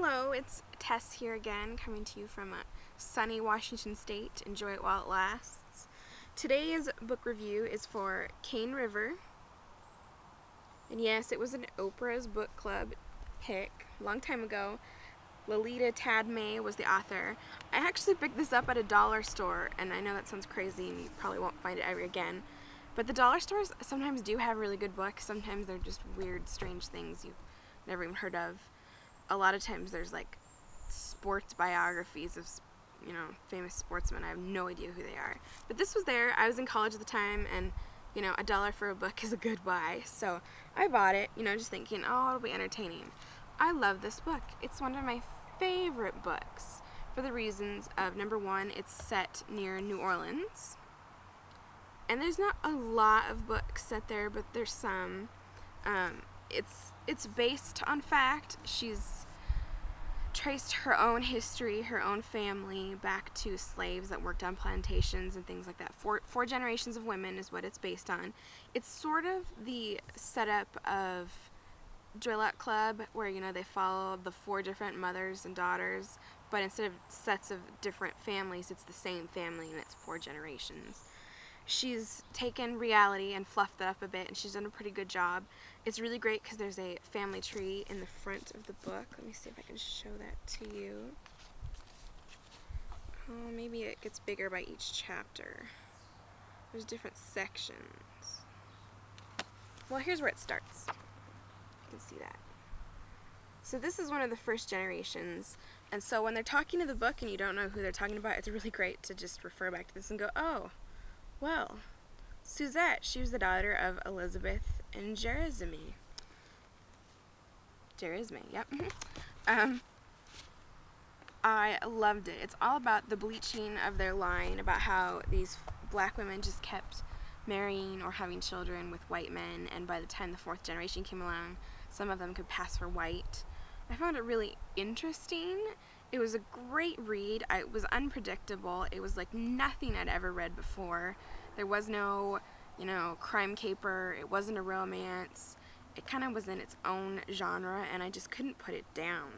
Hello, it's Tess here again, coming to you from sunny Washington State. Enjoy it while it lasts. Today's book review is for Cane River. And yes, it was an Oprah's Book Club pick a long time ago. Lolita Tad May was the author. I actually picked this up at a dollar store, and I know that sounds crazy and you probably won't find it ever again. But the dollar stores sometimes do have really good books. Sometimes they're just weird, strange things you've never even heard of. A lot of times there's like sports biographies of, famous sportsmen. I have no idea who they are. But this was there. I was in college at the time, and $1 for a book is a good buy. So I bought it, just thinking, oh, it'll be entertaining. I love this book. It's one of my favorite books for the reasons of, number one, it's set near New Orleans. And there's not a lot of books set there, but there's some. It's based on fact. She's traced her own history, her own family, back to slaves that worked on plantations and things like that. Four generations of women is what it's based on. It's sort of the setup of Joliet Club, where they follow the 4 different mothers and daughters, but instead of sets of different families, it's the same family and it's 4 generations. She's taken reality and fluffed it up a bit, and she's done a pretty good job. It's really great because there's a family tree in the front of the book. Let me see if I can show that to you. Oh, maybe it gets bigger by each chapter. There's different sections. Well, here's where it starts. You can see that. So this is one of the first generations, and so when they're talking to the book and you don't know who they're talking about, it's really great to just refer back to this and go, oh, well, Suzette, she was the daughter of Elizabeth and Gerisme. Yep. I loved it. It's all about the bleaching of their line, about how these black women just kept marrying or having children with white men, and by the time the 4th generation came along, some of them could pass for white. I found it really interesting. It was a great read. It was unpredictable. It was like nothing I'd ever read before. There was no, crime caper. It wasn't a romance. It kind of was in its own genre, and I just couldn't put it down.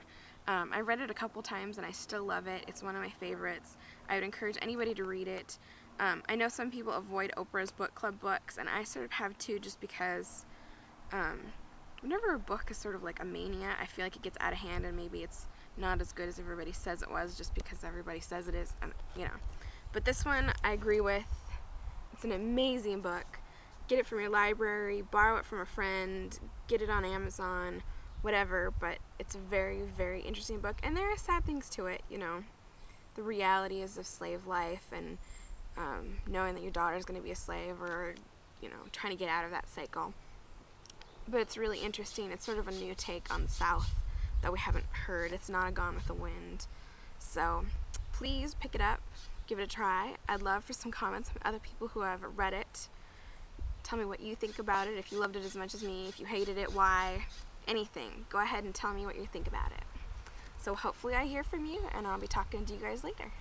I read it a couple times, and I still love it. It's one of my favorites. I would encourage anybody to read it. I know some people avoid Oprah's Book Club books, and I sort of have too, just because whenever a book is sort of like a mania, I feel like it gets out of hand, and maybe it's not as good as everybody says it was just because everybody says it is, But this one I agree with. It's an amazing book. Get it from your library, borrow it from a friend, get it on Amazon, whatever, but it's a very, very interesting book, and there are sad things to it, the realities of slave life, and knowing that your daughter is going to be a slave, or, trying to get out of that cycle. But it's really interesting. It's sort of a new take on the South that we haven't heard. It's not a Gone with the Wind. So please pick it up, give it a try. I'd love for some comments from other people who have read it. Tell me what you think about it, if you loved it as much as me, if you hated it, why, anything. Go ahead and tell me what you think about it. So hopefully I hear from you, and I'll be talking to you guys later.